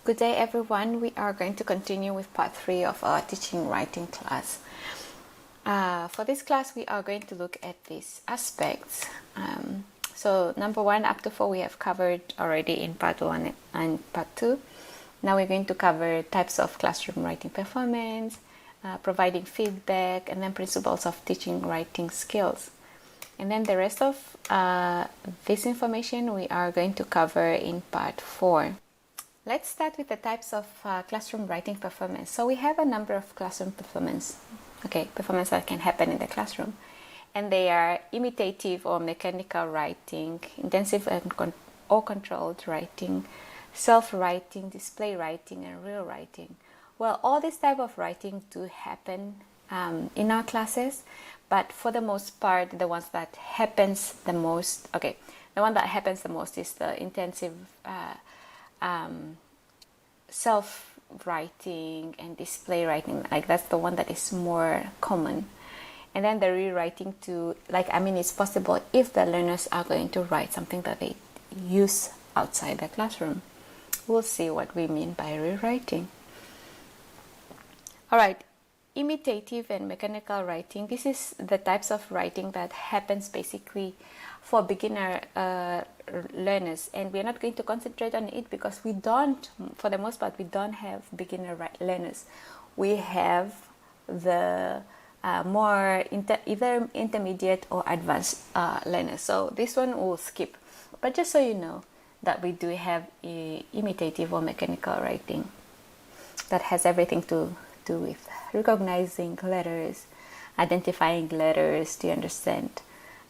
Good day everyone. We are going to continue with part 3 of our teaching writing class. For this class we are going to look at these aspects. So number 1 up to 4 we have covered already in part 1 and part 2. Now we're going to cover types of classroom writing performance, providing feedback, and then principles of teaching writing skills. And then the rest of this information we are going to cover in part 4. Let's start with the types of classroom writing performance. So we have a number of classroom performance that can happen in the classroom. And they are imitative or mechanical writing, intensive or controlled writing, self-writing, display writing, and real writing. Well, all this type of writing do happen in our classes, but for the most part, the ones that happens the most, the one that happens the most is the intensive self-writing and display writing. Like that's the one that is more common. And then the rewriting too, it's possible if the learners are going to write something that they use outside the classroom. We'll see what we mean by rewriting. All right, imitative and mechanical writing. This is the types of writing that happens basically for beginner learners, and we're not going to concentrate on it because for the most part, we don't have beginner learners. We have the either intermediate or advanced learners. So this one we'll skip. But just so you know that we do have imitative or mechanical writing that has everything to do with recognizing letters, identifying letters, do you understand?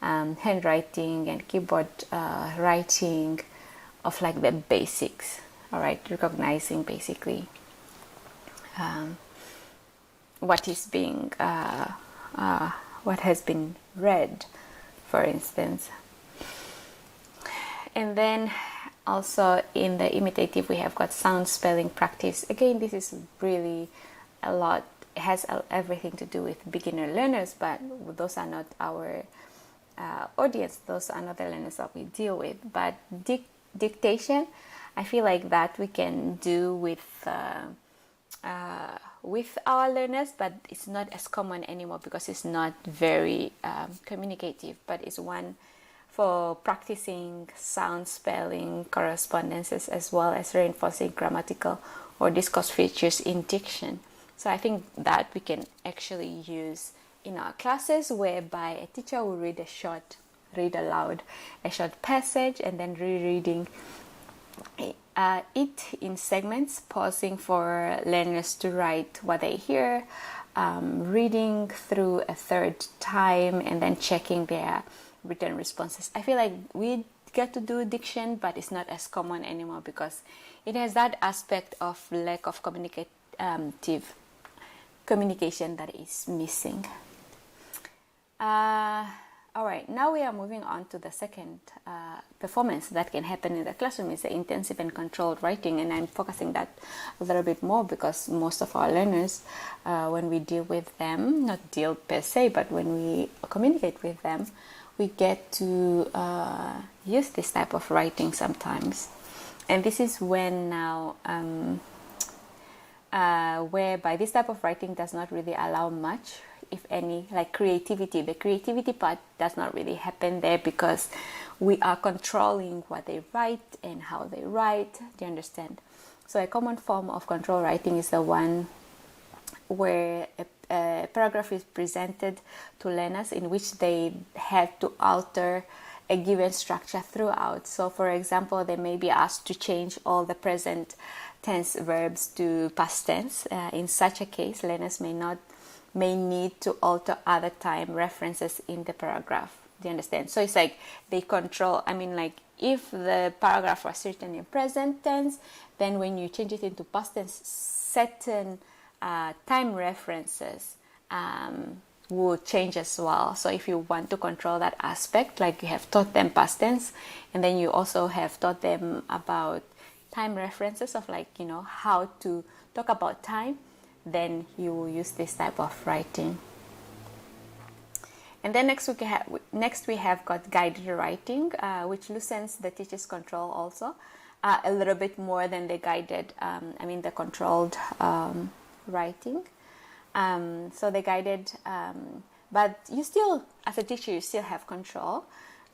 Handwriting and keyboard writing of like the basics. All right, recognizing basically what is being what has been read, for instance. And then also in the imitative we have got sound spelling practice. Again, this is really a lot. It has everything to do with beginner learners, but those are not our audience. Those are not the learners that we deal with. But dictation, I feel like that we can do with our learners, but it's not as common anymore because it's not very communicative. But it's one for practicing sound spelling correspondences as well as reinforcing grammatical or discourse features in diction. So I think that we can actually use in our classes, whereby a teacher will read aloud a short passage and then rereading it in segments, pausing for learners to write what they hear, reading through a third time, and then checking their written responses. I feel like we get to do diction, but it's not as common anymore because it has that aspect of lack of communication that is missing. All right, now we are moving on to the second performance that can happen in the classroom is the intensive and controlled writing, and I'm focusing that a little bit more because most of our learners, when we deal with them, not deal per se, but when we communicate with them, we get to use this type of writing sometimes. And this is when now whereby this type of writing does not really allow much, if any, like creativity. The creativity part does not really happen there because we are controlling what they write and how they write. Do you understand? So a common form of control writing is the one where a paragraph is presented to learners in which they have to alter a given structure throughout. So for example, they may be asked to change all the present tense verbs to past tense. In such a case, learners may need to alter other time references in the paragraph. Do you understand? So it's like they control, if the paragraph was written in present tense, then when you change it into past tense, certain time references will change as well. So if you want to control that aspect, like you have taught them past tense, and then you also have taught them about time references of how to talk about time, then you will use this type of writing. And then next we have got guided writing, which loosens the teacher's control also. a little bit more than the guided, the controlled writing. So the guided, but you still, as a teacher, you still have control.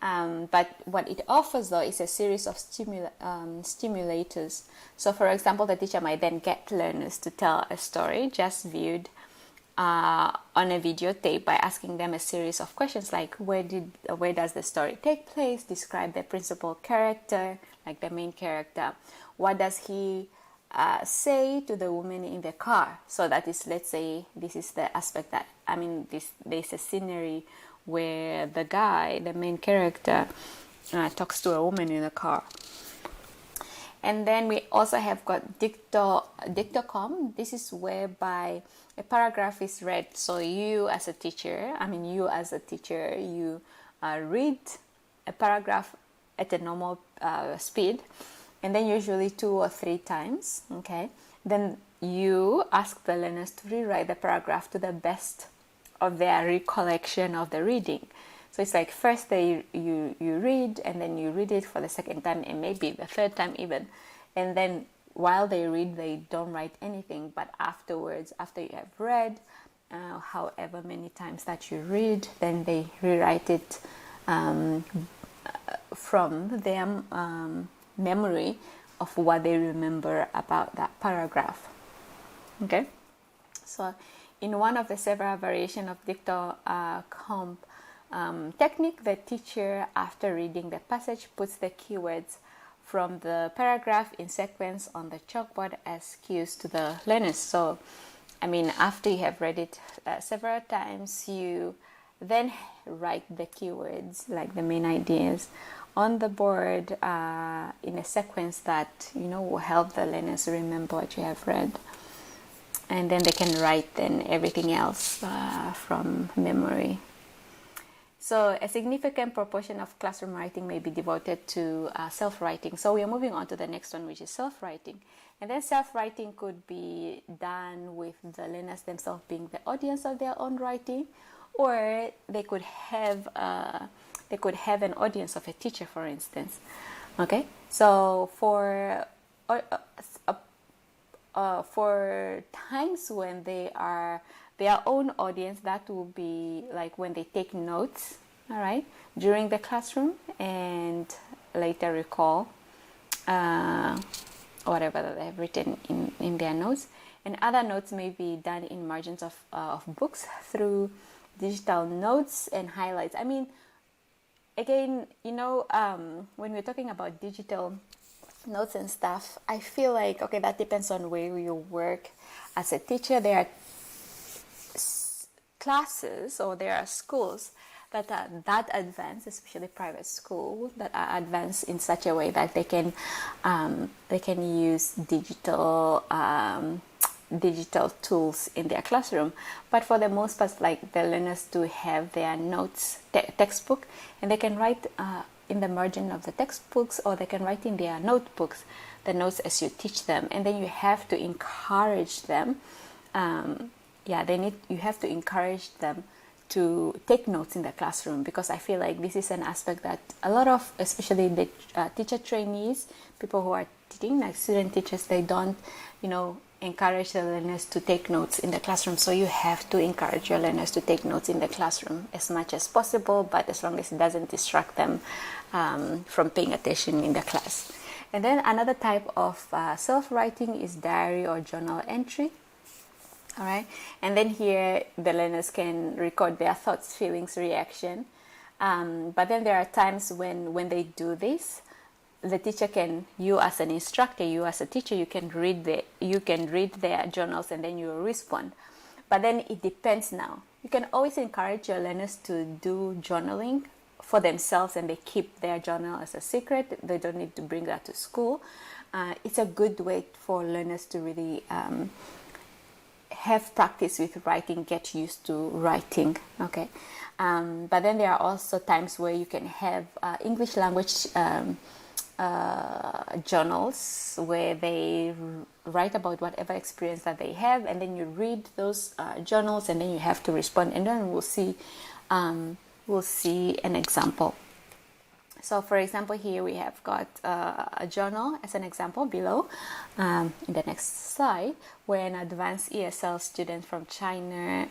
But what it offers, though, is a series of stimulators. So, for example, the teacher might then get learners to tell a story just viewed on a videotape by asking them a series of questions like, where does the story take place? Describe the principal character, like the main character. What does he say to the woman in the car? So that is, let's say, this is the aspect that, there's a scenery where the main character, talks to a woman in a car. And then we also have got dictocom. This is whereby a paragraph is read. So you as a teacher, you read a paragraph at a normal speed, and then usually 2 or 3 times. Okay. Then you ask the learners to rewrite the paragraph to the best of their recollection of the reading. So it's like first you read, and then you read it for the second time, and maybe the third time even. And then while they read, they don't write anything. But afterwards, after you have read, however many times that you read, then they rewrite it from their memory of what they remember about that paragraph. Okay? So in one of the several variations of dictocom technique, the teacher, after reading the passage, puts the keywords from the paragraph in sequence on the chalkboard as cues to the learners. So, after you have read it several times, you then write the keywords, like the main ideas, on the board in a sequence that, will help the learners remember what you have read. And then they can write then everything else from memory. So a significant proportion of classroom writing may be devoted to self-writing. So we are moving on to the next one, which is self-writing. And then self-writing could be done with the learners themselves being the audience of their own writing, or they could have an audience of a teacher, for instance. Okay, so for times when they are their own audience, that will be like when they take notes, all right, during the classroom, and later recall whatever that they have written in their notes. And other notes may be done in margins of books through digital notes and highlights. Again, when we're talking about digital notes and stuff, I feel like, okay, that depends on where you work as a teacher. There are classes, or there are schools that are that advanced, especially private schools that are advanced in such a way that they can use digital tools in their classroom. But for the most part, like, the learners do have their notes textbook, and they can write in the margin of the textbooks, or they can write in their notebooks the notes as you teach them. And then you have to encourage them. You have to encourage them to take notes in the classroom, because I feel like this is an aspect that a lot of, especially the teacher trainees, people who are teaching, like student teachers, they don't, encourage the learners to take notes in the classroom. So you have to encourage your learners to take notes in the classroom as much as possible, but as long as it doesn't distract them from paying attention in the class. And then another type of self-writing is diary or journal entry. All right, and then here the learners can record their thoughts, feelings, reaction. But then there are times when they do this, the teacher you as an instructor, you as a teacher, you can read their journals, and then you respond. But then it depends now. You can always encourage your learners to do journaling for themselves, and they keep their journal as a secret. They don't need to bring that to school. It's a good way for learners to really have practice with writing, get used to writing. Okay, but then there are also times where you can have English language journals, where they write about whatever experience that they have, and then you read those journals, and then you have to respond, and then we'll see an example. So for example, here we have got a journal as an example below in the next slide, where an advanced ESL student from China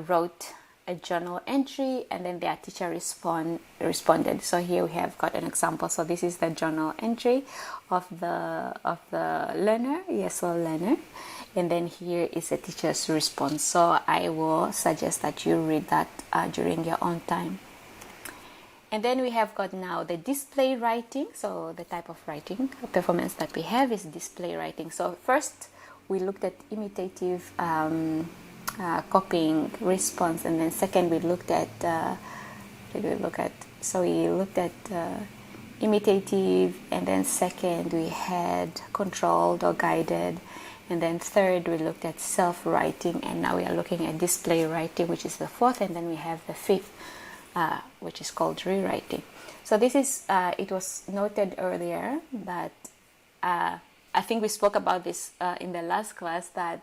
wrote a journal entry, and then their teacher responded. So here we have got an example. So this is the journal entry of the learner, ESL learner, and then here is the teacher's response. So I will suggest that you read that during your own time. And then we have got now the display writing. So the type of writing performance that we have is display writing. So first we looked at imitative copying response, and then second we looked at imitative, and then second we had controlled or guided, and then third we looked at self-writing, and now we are looking at display writing, which is the fourth, and then we have the fifth, which is called rewriting. So this is it was noted earlier that I think we spoke about this in the last class, that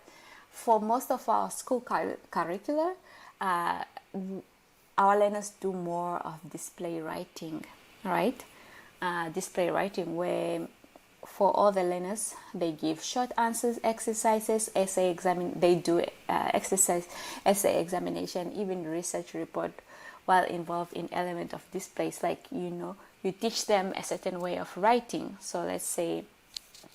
for most of our school curricula, our learners do more of display writing, right? Display writing, where for all the learners, they give short answers, exercises, they do exercise, essay examination, even research report, while involved in element of displays. Like, you teach them a certain way of writing. So let's say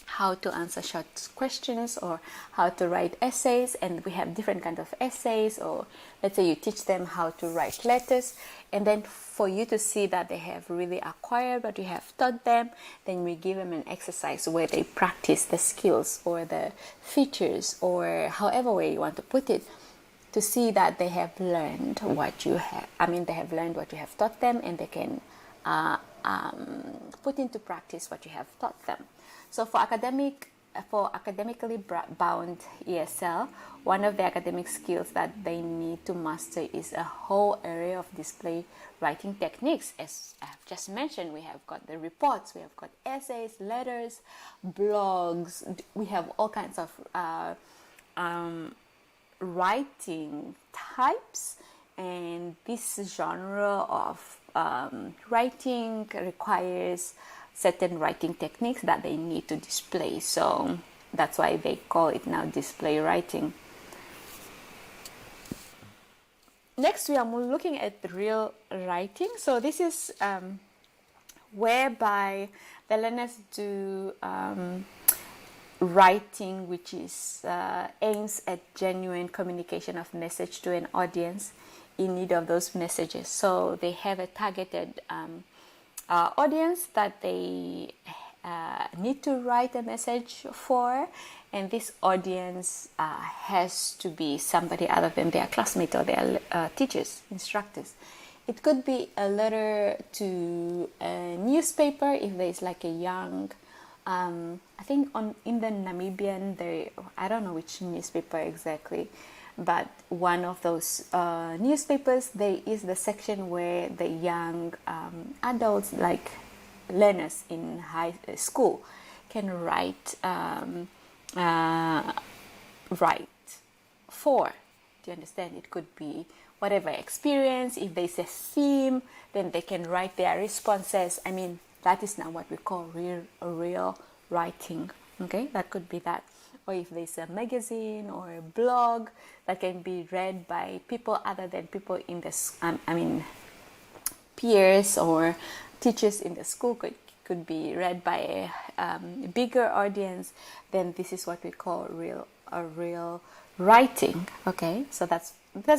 how to answer short questions or how to write essays, and we have different kinds of essays. Or let's say you teach them how to write letters, and then for you to see that they have really acquired what you have taught them, then we give them an exercise where they practice the skills or the features, or however way you want to put it, to see that they have learned what you have. They have learned what you have taught them, and they can put into practice what you have taught them. So for academically bound ESL, one of the academic skills that they need to master is a whole area of display writing techniques. As I have just mentioned, we have got the reports, we have got essays, letters, blogs. We have all kinds of writing types, and this genre of writing requires certain writing techniques that they need to display. So that's why they call it now display writing. Next, we are looking at real writing. So this is whereby the learners do writing which is aims at genuine communication of message to an audience in need of those messages. So they have a targeted audience that they need to write a message for, and this audience has to be somebody other than their classmates or their teachers, instructors. It could be a letter to a newspaper if there's like a young I think in the Namibian, I don't know which newspaper exactly, but one of those newspapers, there is the section where the young adults, like learners in high school, can write for. Do you understand? It could be whatever experience. If there's a theme, then they can write their responses. That is now what we call real writing. Okay, that could be that. Or if there's a magazine or a blog that can be read by people other than people in the peers or teachers in the school, could be read by a bigger audience, then this is what we call real writing. Okay, so that's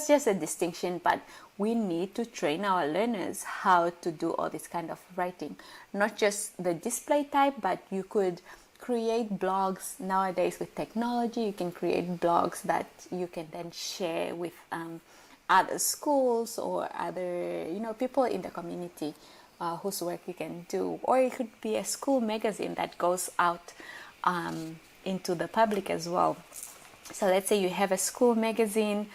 just a distinction, but we need to train our learners how to do all this kind of writing, not just the display type, but you could create blogs nowadays with technology. You can create blogs that you can then share with other schools or other people in the community whose work you can do. Or it could be a school magazine that goes out into the public as well. So let's say you have a school magazine.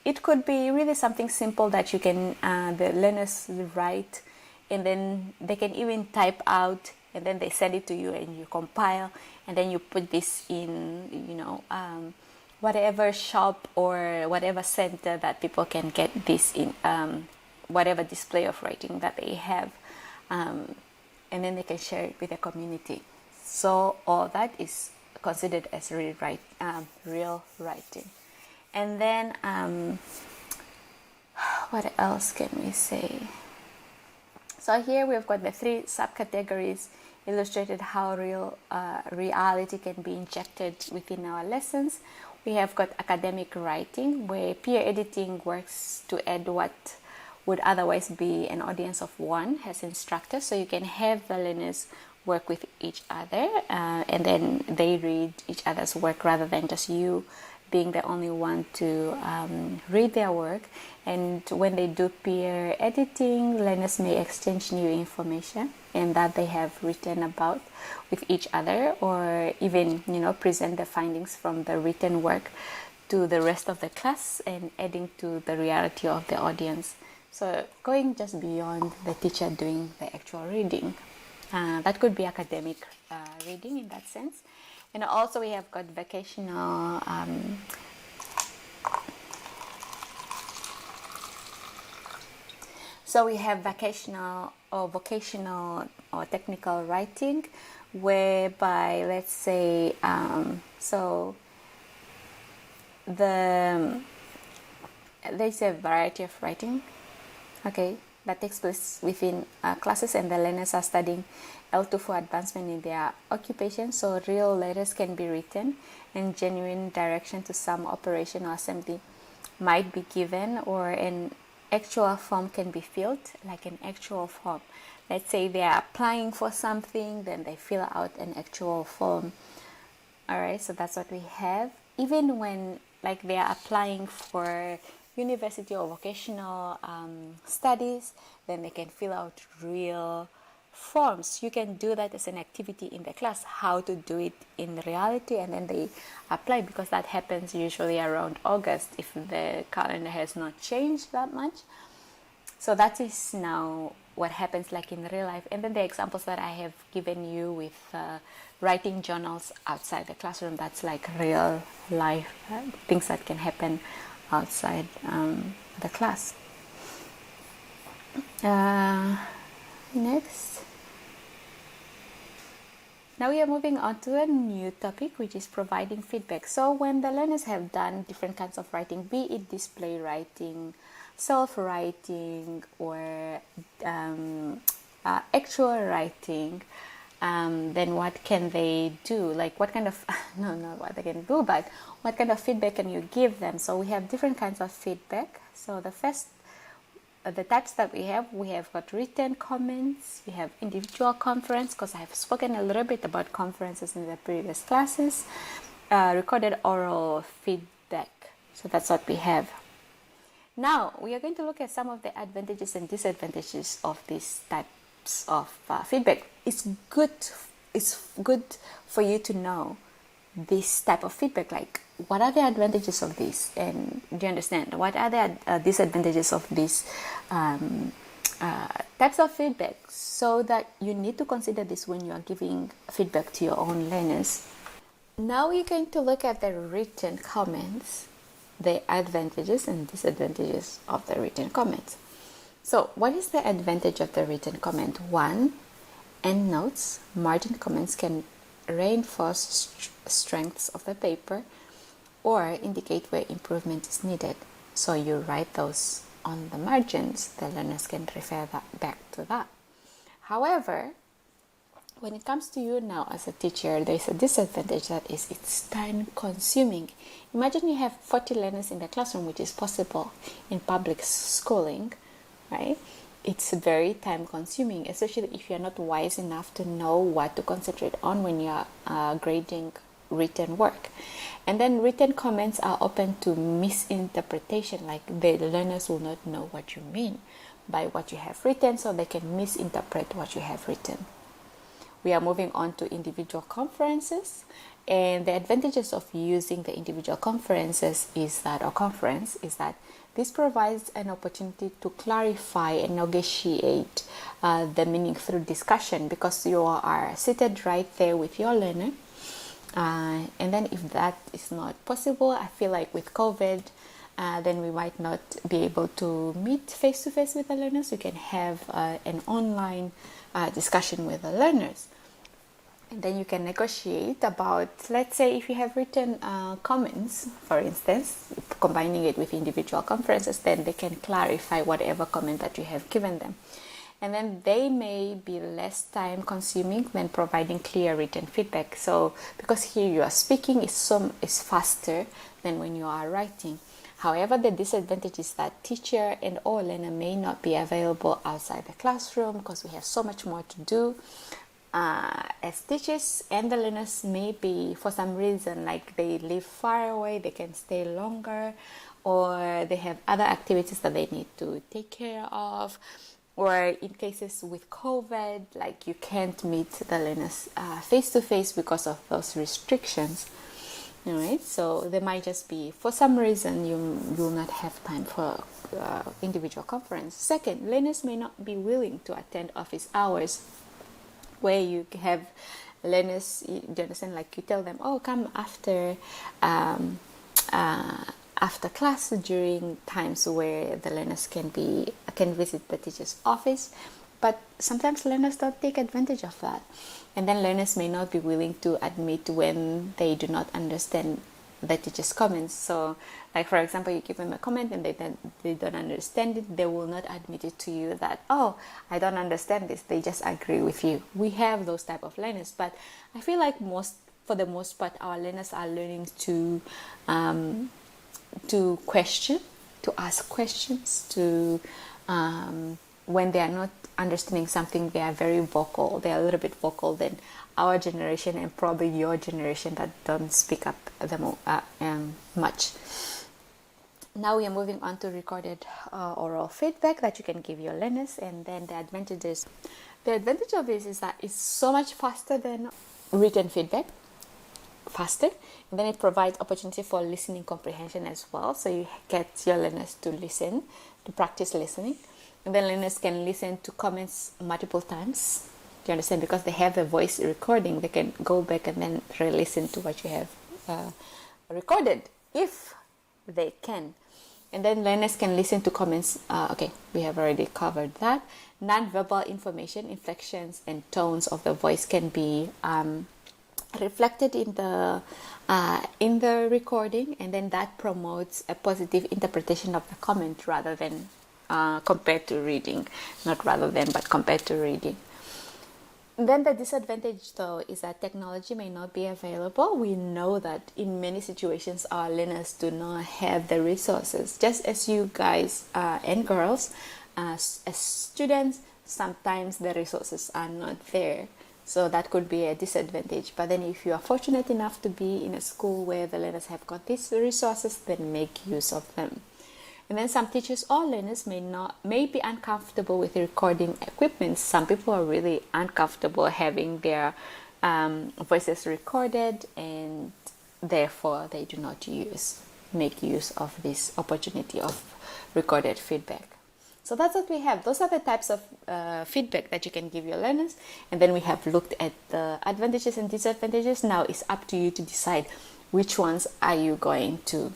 It could be really something simple that you can the learners write, and then they can even type out, and then they send it to you and you compile, and then you put this in whatever shop or whatever center that people can get this in whatever display of writing that they have, and then they can share it with the community. So all that is considered as real writing. And then what else can we say? So here we've got the 3 subcategories illustrated how reality can be injected within our lessons. We have got academic writing, where peer editing works to add what would otherwise be an audience of one as instructors. So you can have the learners work with each other, and then they read each other's work rather than just you being the only one to read their work. And when they do peer editing, learners may exchange new information and that they have written about with each other, or even present the findings from the written work to the rest of the class and adding to the reality of the audience. So going just beyond the teacher doing the actual reading. That could be academic reading in that sense. And also we have got vocational so we have vocational or technical writing, whereby, let's say, there's a variety of writing, okay, that takes place within classes, and the learners are studying L2 for advancement in their occupation. So real letters can be written, and genuine direction to some operation or assembly might be given, or an actual form can be filled, like an actual form. Let's say they are applying for something, then they fill out an actual form. All right, so that's what we have. Even when they are applying for university or vocational studies, then they can fill out real forms. You can do that as an activity in the class, how to do it in reality, and then they apply, because that happens usually around August if the calendar has not changed that much. So that is now what happens in real life. And then the examples that I have given you with writing journals outside the classroom, that's real life things that can happen outside the class. Next. Now we are moving on to a new topic, which is providing feedback. So when the learners have done different kinds of writing, be it display writing, self-writing, or actual writing, then what can they do? What kind of, no, not what they can do, but what kind of feedback can you give them? So we have different kinds of feedback. So the types that we have got written comments, we have individual conference, because I have spoken a little bit about conferences in the previous classes, recorded oral feedback. So that's what we have. Now we are going to look at some of the advantages and disadvantages of these types of feedback. It's good for you to know this type of feedback, what are the advantages of this, and do you understand what are the disadvantages of these types of feedback, so that you need to consider this when you are giving feedback to your own learners. Now we're going to look at the written comments, the advantages and disadvantages of the written comments. So what is the advantage of the written comment? 1, endnotes, margin comments can reinforce strengths of the paper or indicate where improvement is needed. So you write those on the margins, the learners can refer back to that. However, when it comes to you now as a teacher, there's a disadvantage, that is it's time consuming. Imagine you have 40 learners in the classroom, which is possible in public schooling, right? It's very time consuming, especially if you're not wise enough to know what to concentrate on when you're grading written work. And then written comments are open to misinterpretation, the learners will not know what you mean by what you have written, so they can misinterpret what you have written. We are moving on to individual conferences, and the advantages of using the individual conferences is that this provides an opportunity to clarify and negotiate the meaning through discussion, because you are seated right there with your learner. And then if that is not possible, I feel like with COVID, then we might not be able to meet face to face with the learners. We can have an online discussion with the learners. And then you can negotiate about, let's say, if you have written comments, for instance, combining it with individual conferences, then they can clarify whatever comment that you have given them. And then they may be less time consuming than providing clear written feedback. So because here you are speaking is faster than when you are writing. However, the disadvantage is that teacher and or learner may not be available outside the classroom because we have so much more to do. As teachers, and the learners may be, for some reason, like they live far away, they can stay longer, or they have other activities that they need to take care of, or in cases with COVID, like you can't meet the learners face to face because of those restrictions. All right, so there might just be, for some reason, you will not have time for individual conference. Second, learners may not be willing to attend office hours, where you have learners, do you understand, like you tell them, oh, come after class during times where the learners can visit the teacher's office, but sometimes learners don't take advantage of that, and then learners may not be willing to admit when they do not understand the teacher's comments. So like, for example, you give them a comment and they don't understand it, they will not admit it to you that, oh, I don't understand this. They just agree with you. We have those type of learners, but I feel like for the most part, our learners are learning to question, to ask questions, to when they are not understanding something, they are very vocal. They are a little bit vocal than our generation and probably your generation that don't speak up much. Now we are moving on to recorded oral feedback that you can give your learners, and then the advantages. The advantage of this is that it's so much faster than written feedback. Faster, and then it provides opportunity for listening comprehension as well. So you get your learners to listen, to practice listening, and then learners can listen to comments multiple times. Do you understand? Because they have the voice recording, they can go back and then re-listen to what you have recorded, if they can. And then learners can listen to comments. Okay, we have already covered that. Non-verbal information, inflections, and tones of the voice can be reflected in the recording, and then that promotes a positive interpretation of the comment rather than compared to reading. Not rather than, but compared to reading. Then the disadvantage, though, is that technology may not be available. We know that in many situations our learners do not have the resources. Just as you guys and girls, as students, sometimes the resources are not there. So that could be a disadvantage. But then if you are fortunate enough to be in a school where the learners have got these resources, then make use of them. And then some teachers or learners may be uncomfortable with recording equipment. Some people are really uncomfortable having their voices recorded, and therefore they do not make use of this opportunity of recorded feedback. So that's what we have. Those are the types of feedback that you can give your learners. And then we have looked at the advantages and disadvantages. Now it's up to you to decide which ones are you going to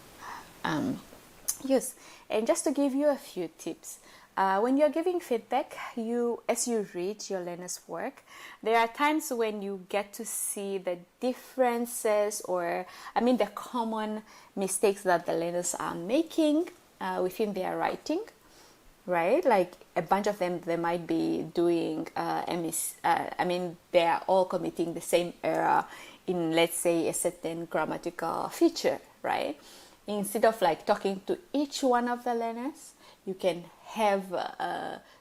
use. And just to give you a few tips, when you're giving feedback, as you read your learners' work, there are times when you get to see the differences the common mistakes that the learners are making within their writing, right? Like a bunch of them, they might be doing, they are all committing the same error in, let's say, a certain grammatical feature, right? Instead of like talking to each one of the learners, you can have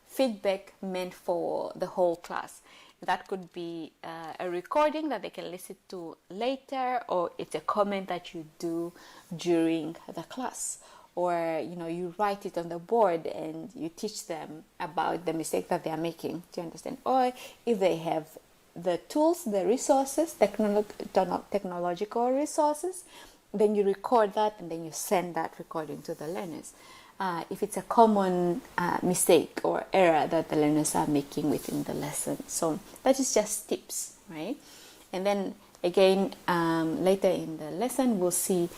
feedback meant for the whole class. That could be a recording that they can listen to later, or it's a comment that you do during the class, or you write it on the board and you teach them about the mistake that they are making. Do you understand? Or if they have the tools, the resources, technological resources, then you record that and then you send that recording to the learners. If it's a common mistake or error that the learners are making within the lesson. So that is just tips, right? And then again, later in the lesson, we'll see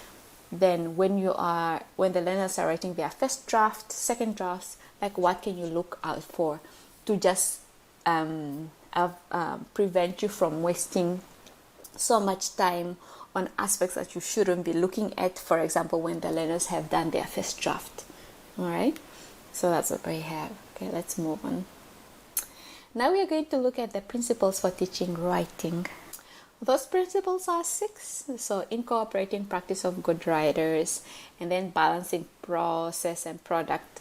then when the learners are writing their first draft, second drafts, like what can you look out for to just prevent you from wasting so much time on aspects that you shouldn't be looking at, for example, when the learners have done their first draft. All right, so that's what we have. Okay, let's move on. Now we are going to look at the principles for teaching writing. Those principles are 6. So incorporating practice of good writers, and then balancing process and product,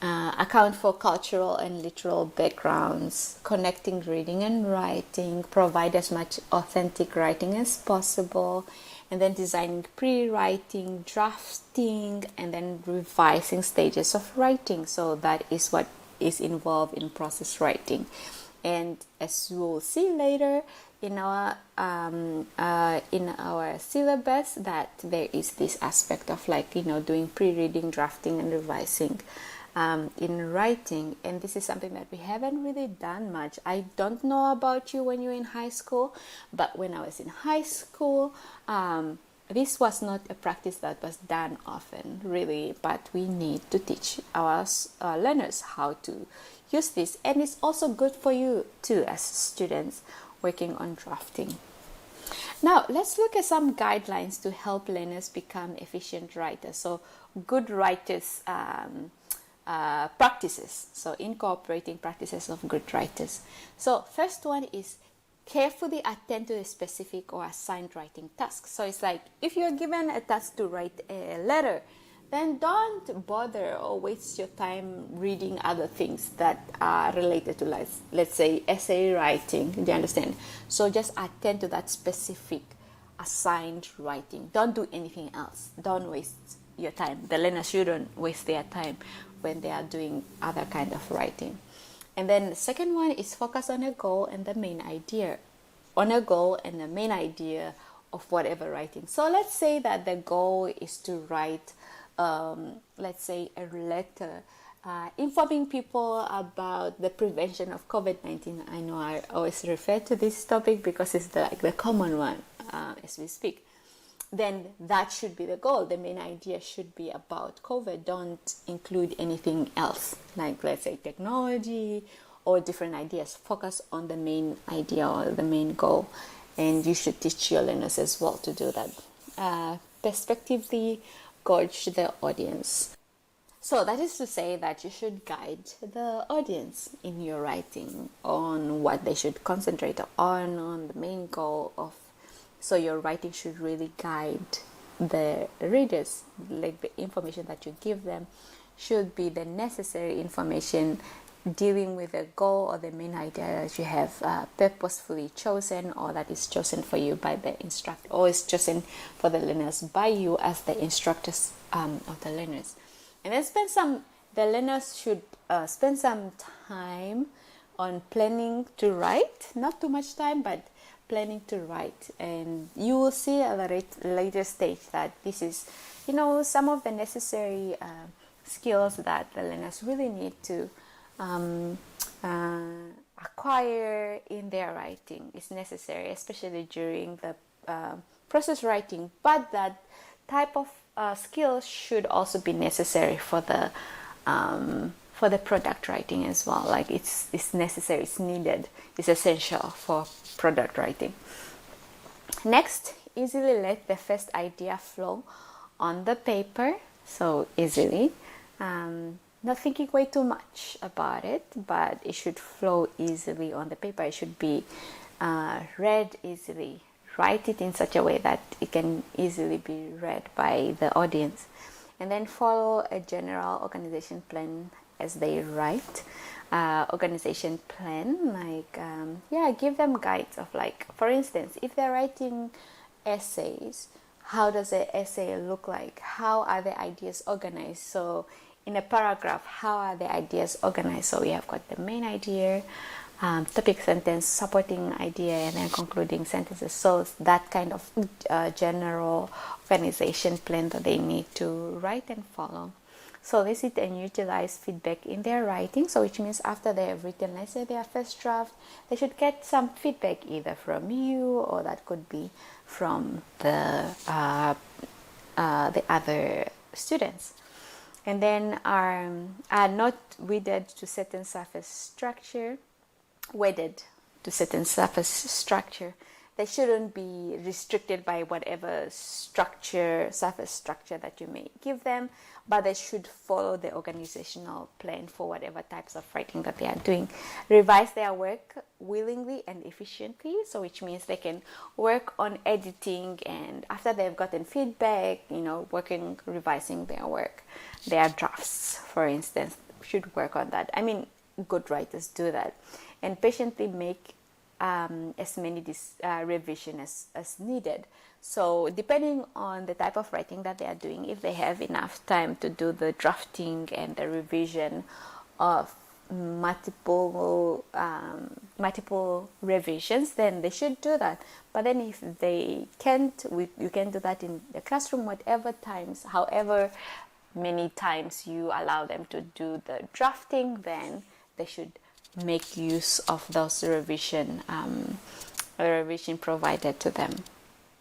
account for cultural and literal backgrounds, connecting reading and writing, provide as much authentic writing as possible, and then designing pre-writing, drafting, and then revising stages of writing. So that is what is involved in process writing. And as you will see later in our syllabus, that there is this aspect of doing pre-reading, drafting, and revising in writing. And this is something that we haven't really done much. I don't know about you when you're in high school, but when I was in high school, this was not a practice that was done often, really, but we need to teach our learners how to use this. And it's also good for you too as students working on drafting. Now, let's look at some guidelines to help learners become efficient writers. So, good writers practices. So, incorporating practices of good writers. So, first one is carefully attend to a specific or assigned writing task. So it's like if you're given a task to write a letter, then don't bother or waste your time reading other things that are related to, like, let's say, essay writing. Do you understand? So just attend to that specific assigned writing. Don't do anything else. Don't waste your time. The learner shouldn't waste their time when they are doing other kind of writing. And then the second one is focus on a goal and the main idea. On a goal and the main idea of whatever writing. So let's say that the goal is to write, let's say, a letter informing people about the prevention of COVID-19. I know I always refer to this topic because it's the common one as we speak. Then that should be the goal. The main idea should be about COVID. Don't include anything else, like, let's say, technology or different ideas. Focus on the main idea or the main goal. And you should teach your learners as well to do that. Perspectively gauge the audience. So that is to say that you should guide the audience in your writing on what they should concentrate on the main goal of. So your writing should really guide the readers. Like, the information that you give them should be the necessary information dealing with the goal or the main idea that you have purposefully chosen, or that is chosen for you by the instructor, or is chosen for the learners by you as the instructors of the learners. And then the learners should spend some time on planning to write. Not too much time, but planning to write. And you will see at a later stage that this is, some of the necessary skills that the learners really need to acquire in their writing. Is necessary, especially during the process writing. But that type of skills should also be necessary for the product writing as well. Like, it's necessary, it's needed, it's essential for product writing. Next, easily let the first idea flow on the paper. So easily, not thinking way too much about it, but it should flow easily on the paper. It should be read easily. Write it in such a way that it can easily be read by the audience. And then follow a general organization plan as they write. Organization plan, like, give them guides of, like, for instance, if they're writing essays, how does the essay look like? How are the ideas organized? So in a paragraph, how are the ideas organized? So we have got the main idea, topic, sentence, supporting idea, and then concluding sentences. So that kind of general organization plan that they need to write and follow. So they sit and utilize feedback in their writing. So which means after they have written, let's say, their first draft, they should get some feedback either from you, or that could be from the the other students. And then are not wedded to certain surface structure. They shouldn't be restricted by whatever surface structure that you may give them, but they should follow the organizational plan for whatever types of writing that they are doing. Revise their work willingly and efficiently, so which means they can work on editing, and after they've gotten feedback, revising their work, their drafts, for instance, should work on that. I mean, good writers do that, and patiently make as many revisions as needed. So depending on the type of writing that they are doing, if they have enough time to do the drafting and the revision of multiple revisions, then they should do that. But then if they can't, you can do that in the classroom however many times you allow them to do the drafting, then they should make use of those revision provided to them.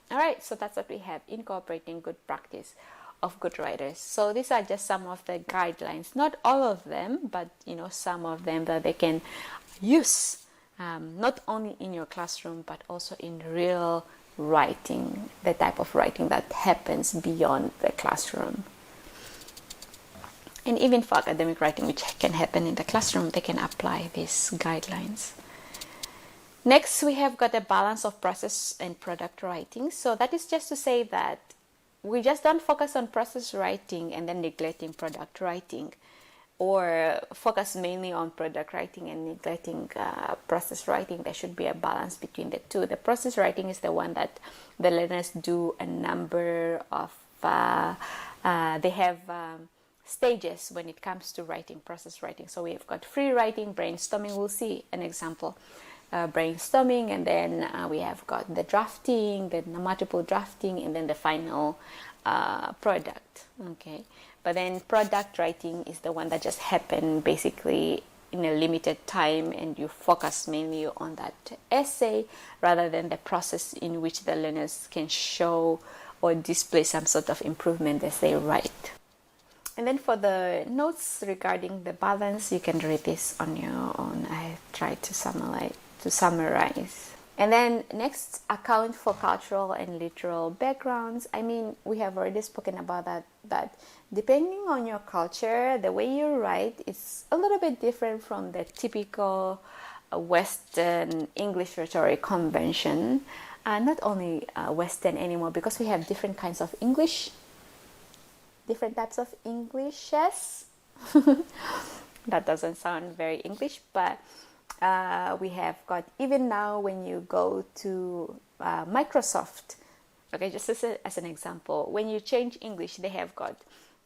All right, so that's what we have: incorporating good practice of good writers. So these are just some of the guidelines, not all of them, but some of them that they can use, not only in your classroom but also in real writing, the type of writing that happens beyond the classroom. And even for academic writing, which can happen in the classroom, they can apply these guidelines. Next, we have got a balance of process and product writing. So that is just to say that we just don't focus on process writing and then neglecting product writing, or focus mainly on product writing and neglecting process writing. There should be a balance between the two. The process writing is the one that the learners do a number of, they have stages when it comes to writing, process writing. So we have got free writing, brainstorming. We'll see an example. Brainstorming, and then we have got the drafting, then the multiple drafting, and then the final product. Okay, but then product writing is the one that just happened basically in a limited time, and you focus mainly on that essay rather than the process in which the learners can show or display some sort of improvement as they write. And then for the notes regarding the balance, you can read this on your own. I tried to summarize. And then next, account for cultural and literal backgrounds. I mean, we have already spoken about that depending on your culture, the way you write is a little bit different from the typical Western English rhetoric convention. Not only Western anymore, because we have different kinds of English, different types of Englishes. That doesn't sound very English, but we have got, even now when you go to Microsoft, okay, just as an example, when you change English, they have got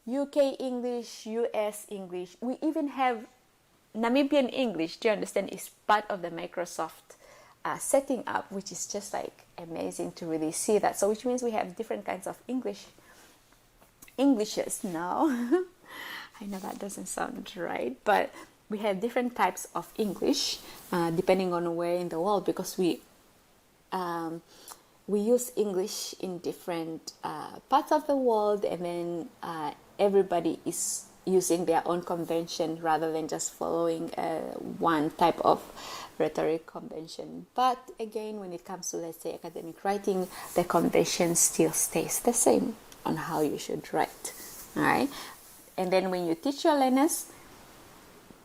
UK English, US English. We even have Namibian English, do you understand, is part of the Microsoft setting up, which is just like amazing to really see that. So which means we have different kinds of Englishes now. I know that doesn't sound right, but we have different types of English depending on where in the world, because we use English in different parts of the world, and then everybody is using their own convention rather than just following one type of rhetoric convention. But again, when it comes to, let's say, academic writing, the convention still stays the same on how you should write. All right, and then when you teach your learners,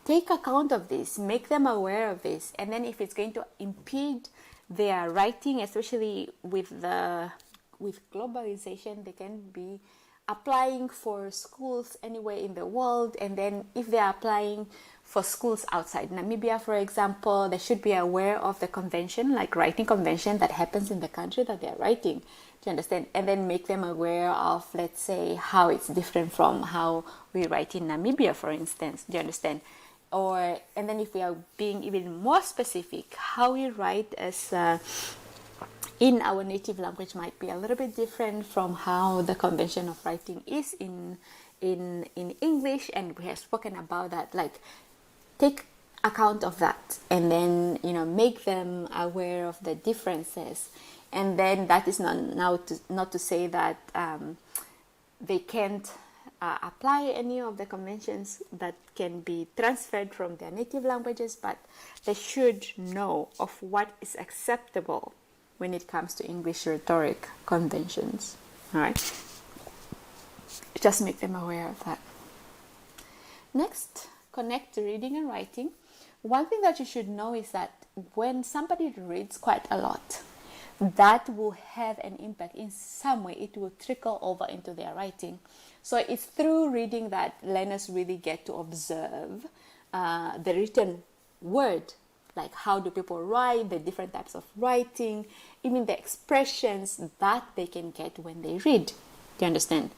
take account of this, make them aware of this, and then if it's going to impede their writing, especially with globalization, they can be applying for schools anywhere in the world. And then if they are applying for schools outside Namibia, for example, they should be aware of the convention, like writing convention that happens in the country that they are writing. Do you understand? And then make them aware of, let's say, how it's different from how we write in Namibia, for instance. Do you understand? And then if we are being even more specific, how we write as in our native language might be a little bit different from how the convention of writing is in English, and we have spoken about that. Like, take account of that, and then make them aware of the differences. And then that is not to say that they can't apply any of the conventions that can be transferred from their native languages, but they should know of what is acceptable when it comes to English rhetoric conventions. All right, just make them aware of that. Next, connect to reading and writing. One thing that you should know is that when somebody reads quite a lot, that will have an impact in some way. It will trickle over into their writing. So it's through reading that learners really get to observe the written word, like how do people write, the different types of writing, even the expressions that they can get when they read. Do you understand?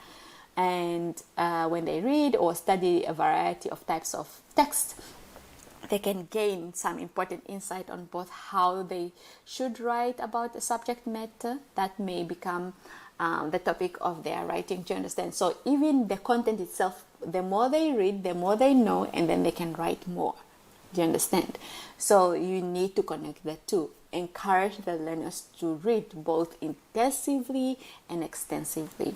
And when they read or study a variety of types of text, they can gain some important insight on both how they should write about a subject matter that may become the topic of their writing. Do you understand? So even the content itself, the more they read, the more they know, and then they can write more. Do you understand? So you need to connect the two. Encourage the learners to read both intensively and extensively.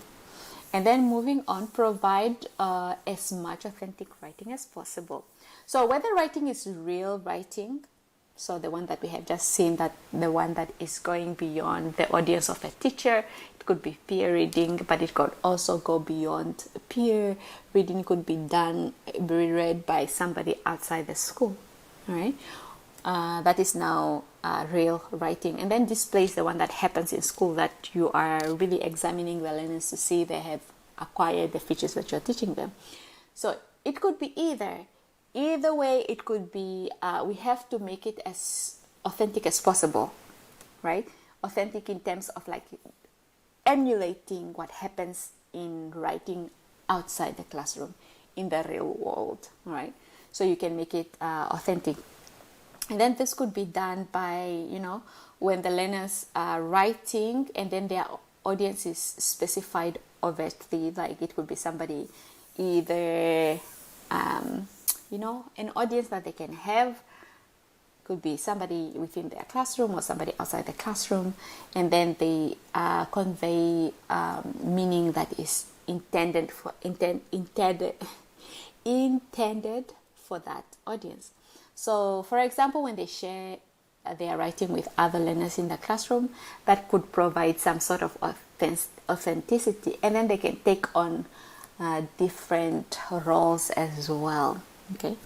And then moving on, provide as much authentic writing as possible. So whether writing is real writing, so the one that we have just seen, that the one that is going beyond the audience of a teacher, it could be peer reading, but it could also go beyond peer reading. Could be read by somebody outside the school, all right? That is now real writing. And then displays the one that happens in school, that you are really examining the learners to see they have acquired the features that you're teaching them. So it could be either way. It could be we have to make it as authentic as possible, right? Authentic in terms of like emulating what happens in writing outside the classroom in the real world, right? So you can make it authentic. And then this could be done by, when the learners are writing and then their audience is specified overtly, like it could be somebody either, an audience that they can have, could be somebody within their classroom or somebody outside the classroom, and then they convey meaning that is intended for that audience. So, for example, when they share their writing with other learners in the classroom, that could provide some sort of authenticity, and then they can take on different roles as well. Okay,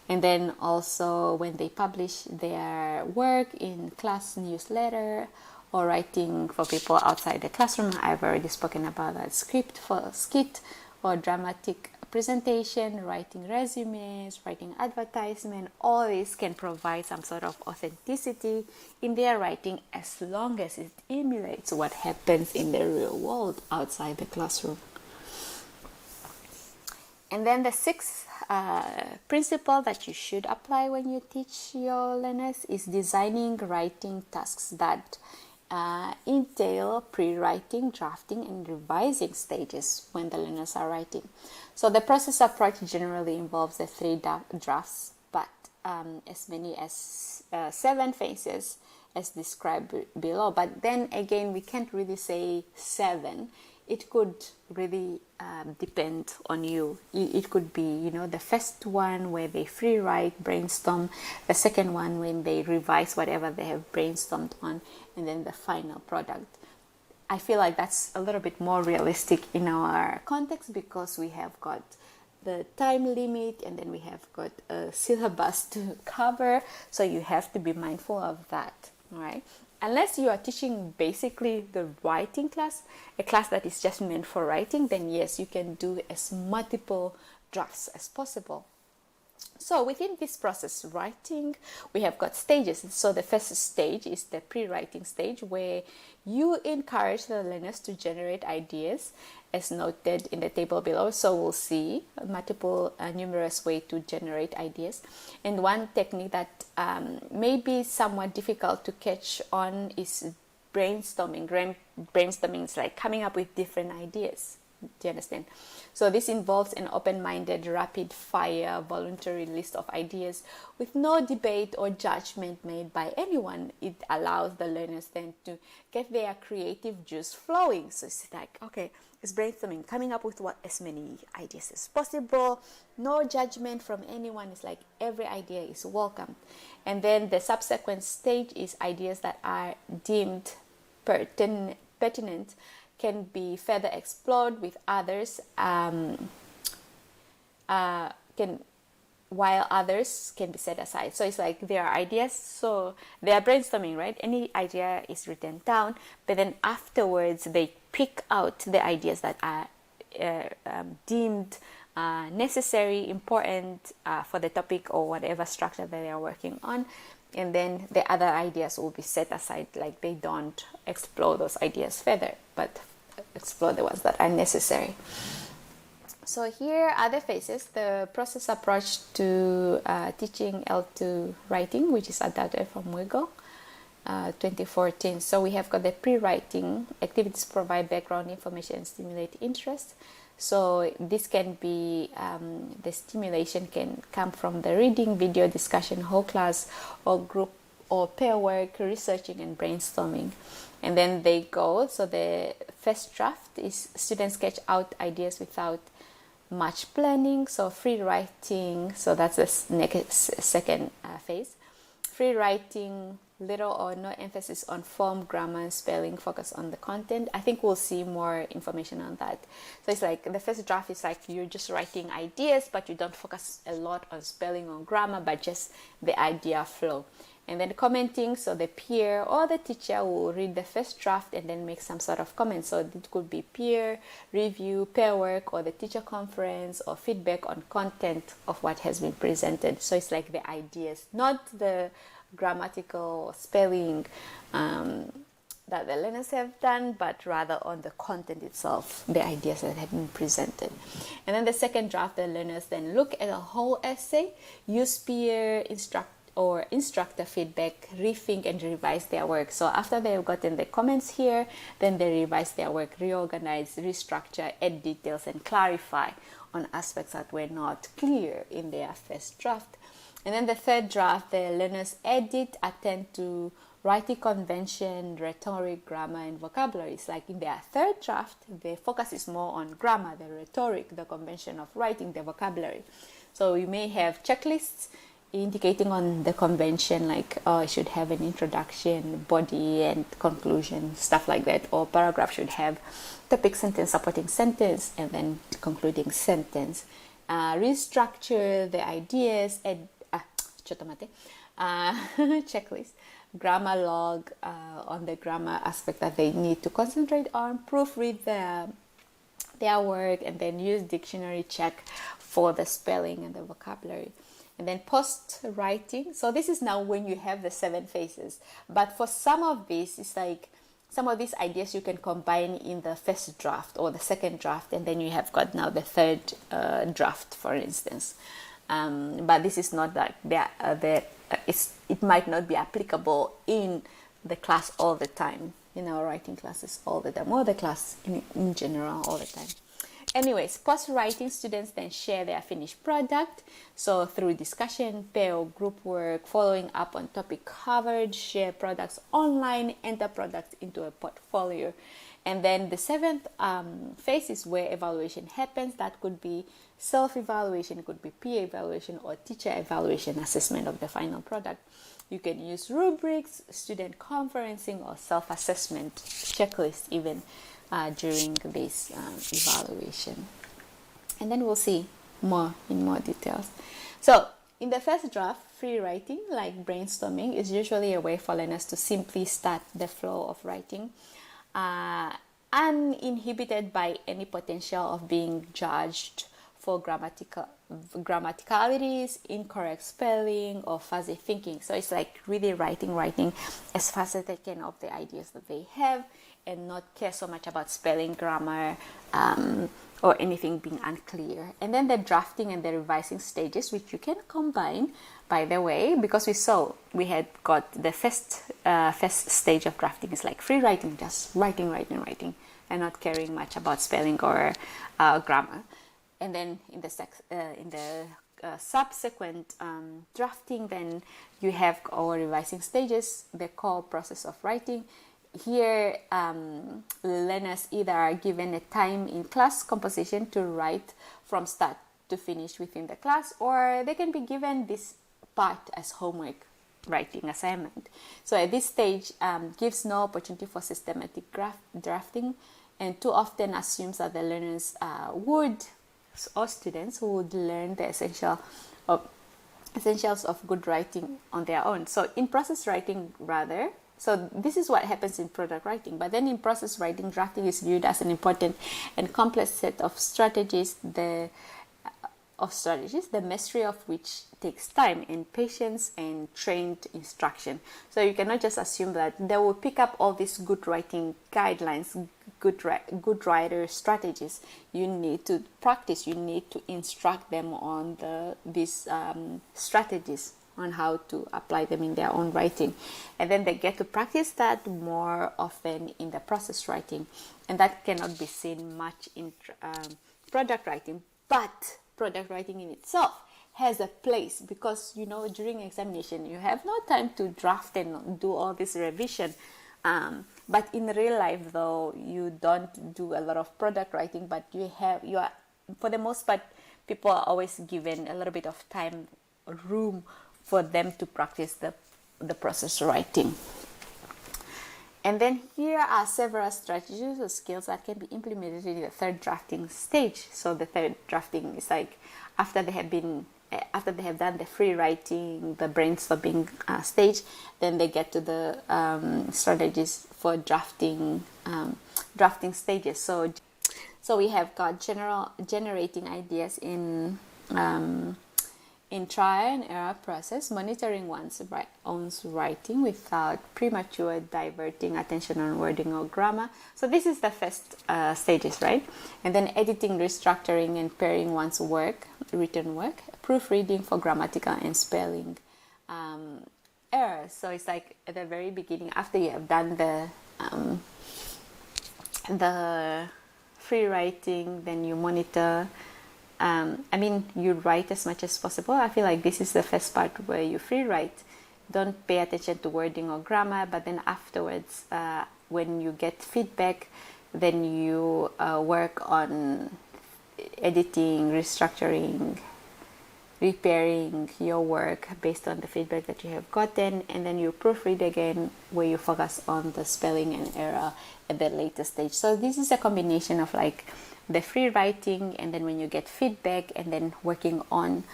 and then also when they publish their work in class newsletter or writing for people outside the classroom, I've already spoken about that. Script for skit or dramatic presentation, writing resumes, writing advertisement, all this can provide some sort of authenticity in their writing as long as it emulates what happens in the real world outside the classroom. And then the sixth principle that you should apply when you teach your learners is designing writing tasks that entail pre-writing, drafting, and revising stages when the learners are writing. So the process of writing generally involves the 3 drafts, but as many as 7 phases as described below. But then again, we can't really say 7. It could really depend on you. It could be, the first one where they free write, brainstorm, the second one when they revise whatever they have brainstormed on, and then the final product. I feel like that's a little bit more realistic in our context because we have got the time limit and then we have got a syllabus to cover. So you have to be mindful of that, right? Unless you are teaching basically the writing class, a class that is just meant for writing, then yes, you can do as multiple drafts as possible. So within this process, writing, we have got stages. So the first stage is the pre-writing stage, where you encourage the learners to generate ideas as noted in the table below. So we'll see numerous ways to generate ideas. And one technique that may be somewhat difficult to catch on is brainstorming. Brainstorming is like coming up with different ideas, Do you understand? So this involves an open-minded, rapid-fire, voluntary list of ideas with no debate or judgment made by anyone. It allows the learners then to get their creative juice flowing. So it's like, okay, it's brainstorming, coming up with as many ideas as possible. No judgment from anyone. It's like every idea is welcome. And then the subsequent stage is ideas that are deemed pertinent can be further explored with others, while others can be set aside. So it's like there are ideas, so they are brainstorming, right? Any idea is written down, but then afterwards they pick out the ideas that are deemed necessary, important for the topic or whatever structure that they are working on. And then the other ideas will be set aside, like they don't explore those ideas further, but explore the ones that are necessary. So here are the phases. The process approach to teaching L2 writing, which is adapted from Wiggle 2014. So we have got the pre-writing. Activities provide background information and stimulate interest. So this can be, the stimulation can come from the reading, video, discussion, whole class, or group, or pair work, researching and brainstorming. And then they go, so the first draft is students sketch out ideas without much planning. So free writing, so that's the next second phase. Free writing, little or no emphasis on form, grammar, spelling, focus on the content. I think we'll see more information on that. So it's like the first draft is like you're just writing ideas, but you don't focus a lot on spelling or grammar, but just the idea flow. And then commenting, so the peer or the teacher will read the first draft and then make some sort of comment. So it could be peer review, pair work, or the teacher conference, or feedback on content of what has been presented. So it's like the ideas, not the grammatical or spelling that the learners have done, but rather on the content itself, the ideas that have been presented. And then the second draft, the learners then look at a whole essay, use peer instructor feedback, rethink and revise their work. So after they've gotten the comments here, then they revise their work, reorganize, restructure, add details, and clarify on aspects that were not clear in their first draft. And then the third draft, the learners edit, attend to writing convention, rhetoric, grammar, and vocabulary. It's like in their third draft, the focus is more on grammar, the rhetoric, the convention of writing, the vocabulary. So we may have checklists indicating on the convention, like, oh, it should have an introduction, body, and conclusion, stuff like that. Or paragraph should have topic, sentence, supporting sentence, and then concluding sentence. Restructure the ideas, checklist, grammar log on the grammar aspect that they need to concentrate on, proofread their work, and then use dictionary check for the spelling and the vocabulary. And then post-writing. So this is now when you have the 7 phases. But for some of these, it's like some of these ideas you can combine in the first draft or the second draft, and then you have got now the third draft, for instance. But this is not like it might not be applicable in the class all the time, in our writing classes all the time, or the class in general all the time. Anyways, post-writing, students then share their finished product. So through discussion, pair or group work, following up on topic covered, share products online, enter products into a portfolio. And then the 7th phase is where evaluation happens. That could be self-evaluation, it could be peer evaluation, or teacher evaluation, assessment of the final product. You can use rubrics, student conferencing, or self-assessment, checklist even during this evaluation. And then we'll see more in more details. So in the first draft, free writing, like brainstorming, is usually a way for learners to simply start the flow of writing, uninhibited by any potential of being judged for grammaticalities, incorrect spelling, or fuzzy thinking. So it's like really writing as fast as they can of the ideas that they have, and not care so much about spelling, grammar, or anything being unclear. And then the drafting and the revising stages, which you can combine, by the way, because we had got the first stage of drafting is like free writing, just writing, and not caring much about spelling or grammar. And then in the subsequent drafting, then you have our revising stages, the core process of writing. Here, learners either are given a time in class composition to write from start to finish within the class, or they can be given this part as homework writing assignment. So at this stage, gives no opportunity for systematic drafting, and too often assumes that the learners or students would learn the essentials of good writing on their own. So in process writing, rather, so this is what happens in product writing. But then in process writing, drafting is viewed as an important and complex set of strategies, the mastery of which takes time and patience and trained instruction. So you cannot just assume that they will pick up all these good writing guidelines, good writer strategies. You need to practice. You need to instruct them on these strategies, on how to apply them in their own writing, and then they get to practice that more often in the process writing, and that cannot be seen much in product writing. But product writing in itself has a place, because during examination you have no time to draft and do all this revision, but in real life, though, you don't do a lot of product writing, but you are, for the most part, people are always given a little bit of time, room for them to practice the process writing. And then here are several strategies or skills that can be implemented in the third drafting stage. So the third drafting is like after they have done the free writing, the brainstorming stage, then they get to the strategies for drafting stages. So we have got generating ideas in trial and error process, monitoring one's own writing without premature diverting attention on wording or grammar. So this is the first stages, right? And then editing, restructuring, and pairing one's written work, proofreading for grammatical and spelling errors. So it's like at the very beginning, after you have done the free writing, then you monitor. You write as much as possible. I feel like this is the first part where you free write. Don't pay attention to wording or grammar, but then afterwards, when you get feedback, then you work on editing, restructuring, repairing your work based on the feedback that you have gotten, and then you proofread again, where you focus on the spelling and error at the later stage. So this is a combination of like the free writing, and then when you get feedback, and then working on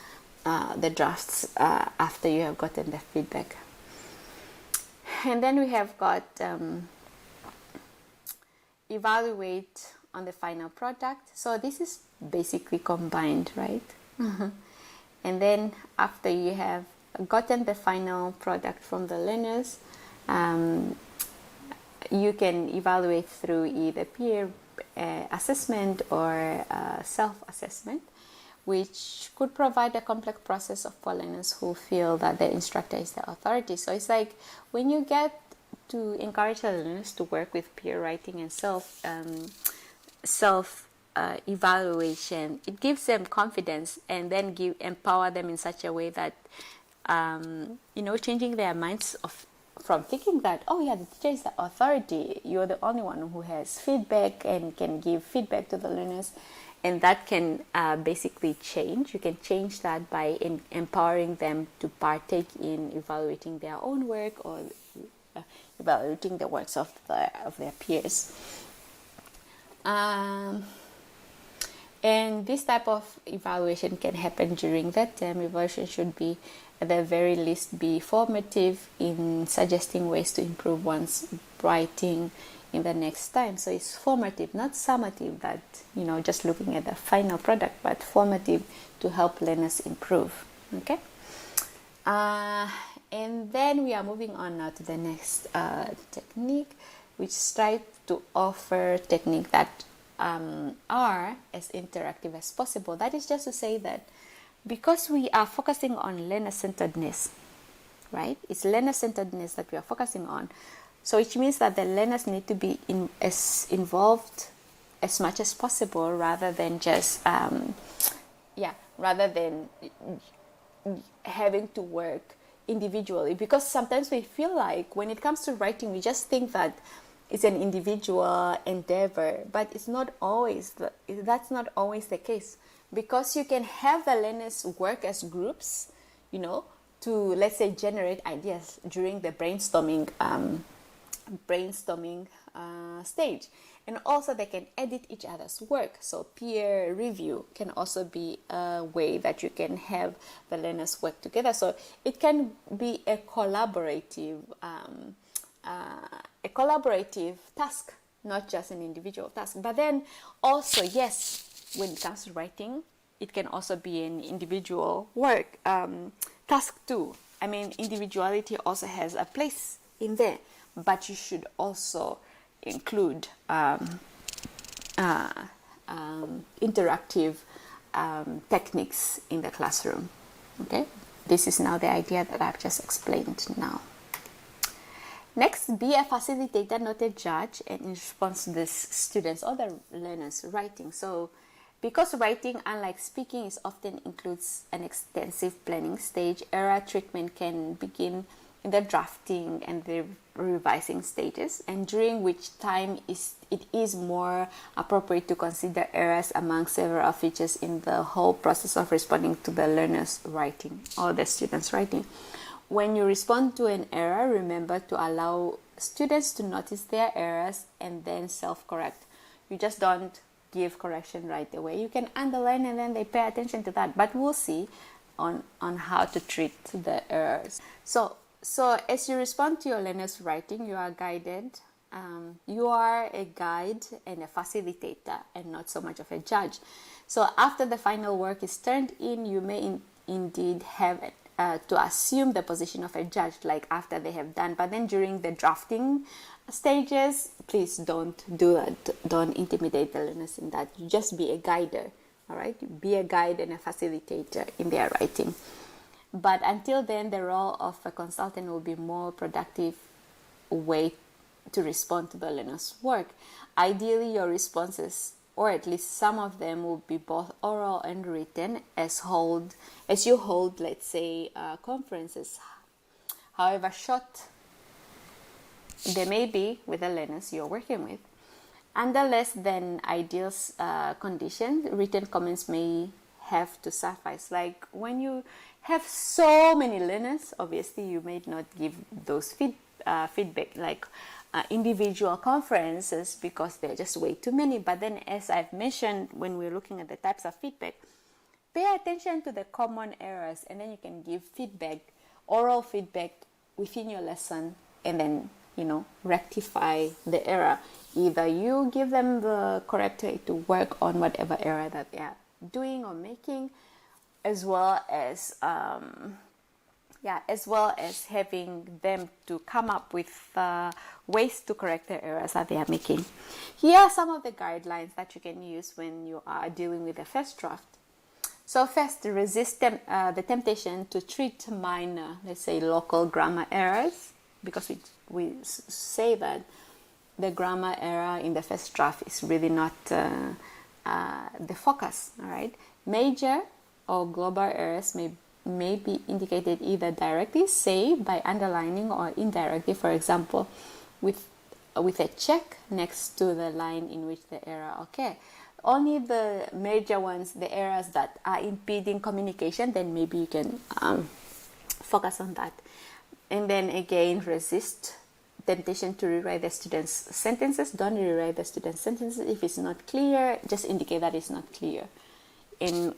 the drafts after you have gotten the feedback. And then we have got evaluate on the final product. So this is basically combined, right? And then after you have gotten the final product from the learners, you can evaluate through either peer assessment or self-assessment, which could provide a complex process for learners who feel that the instructor is the authority. So it's like when you get to encourage the learners to work with peer writing and evaluation, it gives them confidence, and then empower them in such a way that changing their minds from thinking that, oh yeah, the teacher is the authority, you're the only one who has feedback and can give feedback to the learners, and that can basically change. You can change that by empowering them to partake in evaluating their own work, or evaluating the works of their peers. And this type of evaluation can happen during that term. Evaluation should be, at the very least, be formative in suggesting ways to improve one's writing in the next time. So it's formative, not summative, that just looking at the final product, but formative to help learners improve. Okay. And then we are moving on now to the next technique, which strives to offer technique that are as interactive as possible. That is just to say that because we are focusing on learner-centeredness, right? It's learner-centeredness that we are focusing on. So which means that the learners need to be involved as much as possible, rather than just rather than having to work individually. Because sometimes we feel like when it comes to writing, we just think that it's an individual endeavor, but it's not always. That's not always the case, because you can have the learners work as groups, to, let's say, generate ideas during the brainstorming stage. And also they can edit each other's work. So peer review can also be a way that you can have the learners work together. So it can be a collaborative task, not just an individual task. But then also, yes, when it comes to writing, it can also be an individual work task too. I mean, individuality also has a place in there, but you should also include interactive techniques in the classroom. Okay, this is now the idea that I've just explained now. Next, be a facilitator, not a judge, and in response to this, students or the learners writing. So because writing, unlike speaking, is often includes an extensive planning stage, error treatment can begin in the drafting and the revising stages, and during which time it is more appropriate to consider errors among several features in the whole process of responding to the learner's writing or the student's writing. When you respond to an error, remember to allow students to notice their errors and then self-correct. You just don't give correction right away. You can underline and then they pay attention to that, but we'll see on how to treat the errors. So as you respond to your learner's writing, you are guided. You are a guide and a facilitator, and not so much of a judge. So after the final work is turned in, you may indeed have to assume the position of a judge, like after they have done. But then during the drafting stages, please don't do that. Don't intimidate the learners in that. You just be a guider, all right? Be a guide and a facilitator in their writing. But until then, the role of a consultant will be more productive way to respond to the learner's work. Ideally, your responses, or at least some of them, will be both oral and written as you hold, let's say, conferences. However short they may be with the learners you're working with. Under less than ideal conditions, written comments may have to suffice. Like when you have so many learners, obviously you may not give those feedback like individual conferences, because they're just way too many. But then, as I've mentioned, when we're looking at the types of feedback, pay attention to the common errors, and then you can give feedback, oral feedback within your lesson, and then rectify the error. Either you give them the correct way to work on whatever error that they are doing or making, as well as having them to come up with ways to correct the errors that they are making. Here are some of the guidelines that you can use when you are dealing with the first draft. So first, resist the temptation to treat minor, let's say local grammar errors, because we say that the grammar error in the first draft is really not the focus, all right? Major or global errors may be indicated either directly, say by underlining, or indirectly, for example, with a check next to the line in which the error occurred. Only the major ones, the errors that are impeding communication, then maybe you can focus on that. And then again, resist temptation to rewrite the student's sentences. Don't rewrite the student's sentences. If it's not clear, just indicate that it's not clear. In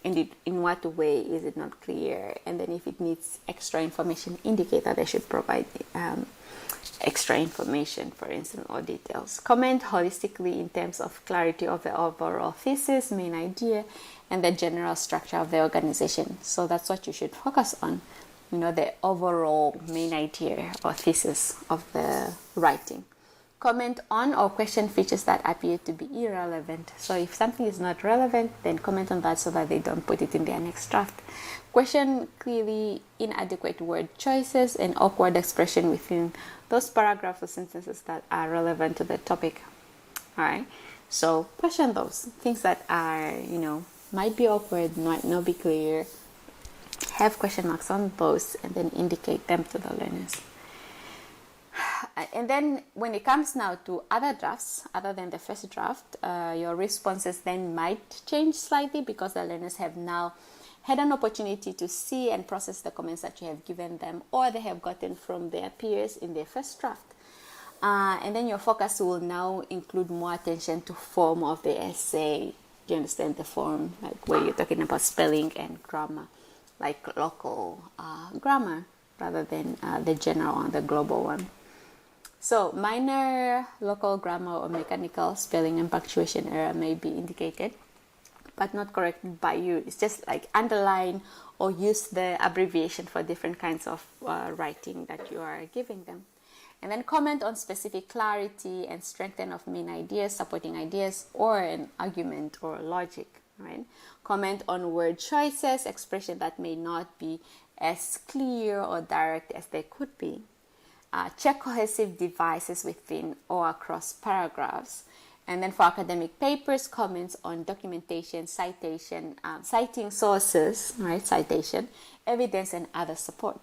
what way is it not clear? And then if it needs extra information, indicate that they should provide extra information, for instance, or details. Comment holistically in terms of clarity of the overall thesis, main idea, and the general structure of the organization. So that's what you should focus on, the overall main idea or thesis of the writing. Comment on or question features that appear to be irrelevant. So if something is not relevant, then comment on that so that they don't put it in their next draft. Question clearly inadequate word choices and awkward expression within those paragraphs or sentences that are relevant to the topic. All right. So question those things that are, might be awkward, might not be clear. Have question marks on those and then indicate them to the learners. And then when it comes now to other drafts, other than the first draft, your responses then might change slightly because the learners have now had an opportunity to see and process the comments that you have given them or they have gotten from their peers in their first draft. And then your focus will now include more attention to form of the essay. Do you understand the form? Like where you're talking about spelling and grammar, like local grammar rather than the general and the global one. So minor local grammar or mechanical spelling and punctuation error may be indicated, but not corrected by you. It's just like underline or use the abbreviation for different kinds of writing that you are giving them. And then comment on specific clarity and strengthen of main ideas, supporting ideas, or an argument or logic, right? Comment on word choices, expression that may not be as clear or direct as they could be. Check cohesive devices within or across paragraphs. And then for academic papers, comments on documentation, citation, citing sources, right? Citation, evidence, and other support.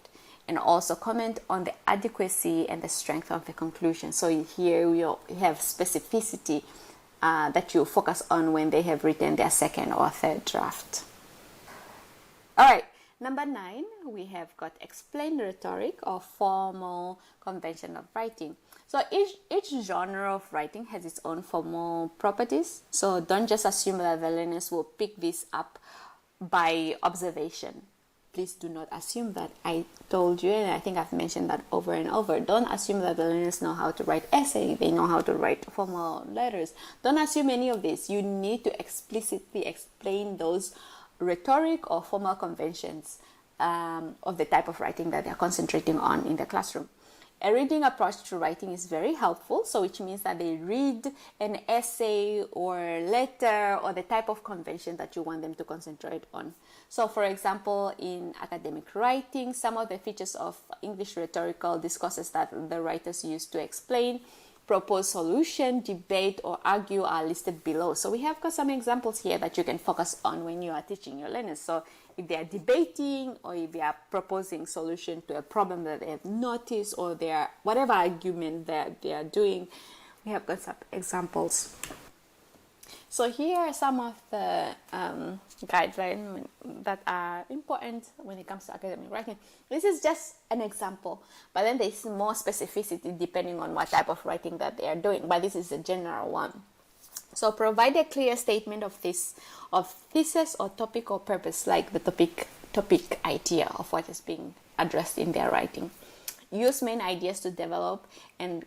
And also comment on the adequacy and the strength of the conclusion. So here we have specificity that you focus on when they have written their second or third draft. All right. Number 9, we have got explain rhetoric or formal convention of writing. So each genre of writing has its own formal properties. So don't just assume that the learners will pick this up by observation. Please do not assume that. I told you, and I think I've mentioned that over and over. Don't assume that the learners know how to write essay. They know how to write formal letters. Don't assume any of this. You need to explicitly explain those rhetoric or formal conventions of the type of writing that they're concentrating on in the classroom. A reading approach to writing is very helpful, so which means that they read an essay or letter or the type of convention that you want them to concentrate on. So for example, in academic writing, some of the features of English rhetorical discourses that the writers use to explain, propose solution, debate, or argue are listed below. So we have got some examples here that you can focus on when you are teaching your learners. So if they are debating or if they are proposing solution to a problem that they have noticed or they are whatever argument that they are doing, we have got some examples. So here are some of the guidelines that are important when it comes to academic writing. This is just an example, but then there's more specificity depending on what type of writing that they are doing, but this is a general one. So provide a clear statement of thesis or topic or purpose, like the topic idea of what is being addressed in their writing. Use main ideas to develop and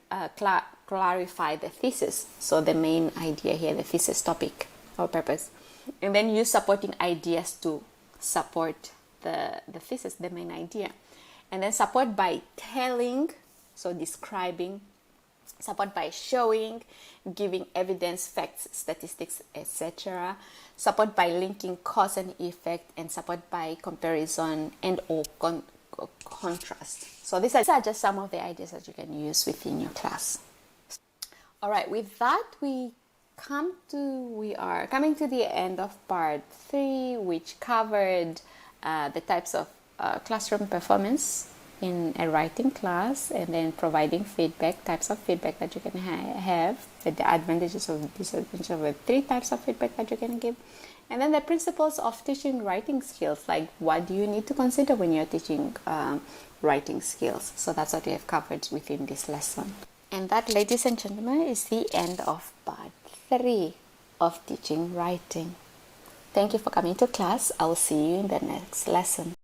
clarify the thesis. So the main idea here, the thesis topic or purpose. And then use supporting ideas to support the thesis, the main idea. And then support by telling, so describing, support by showing, giving evidence, facts, statistics, etc. Support by linking cause and effect, and support by comparison and or contrast. So these are just some of the ideas that you can use within your class. All right, with that we are coming to the end of part 3, which covered the types of classroom performance in a writing class, and then providing feedback, types of feedback that you can have, the advantages or disadvantages of the 3 types of feedback that you can give, and then the principles of teaching writing skills, like what do you need to consider when you're teaching writing skills. So that's what we have covered within this lesson. And that, ladies and gentlemen, is the end of part 3 of teaching writing. Thank you for coming to class. I will see you in the next lesson.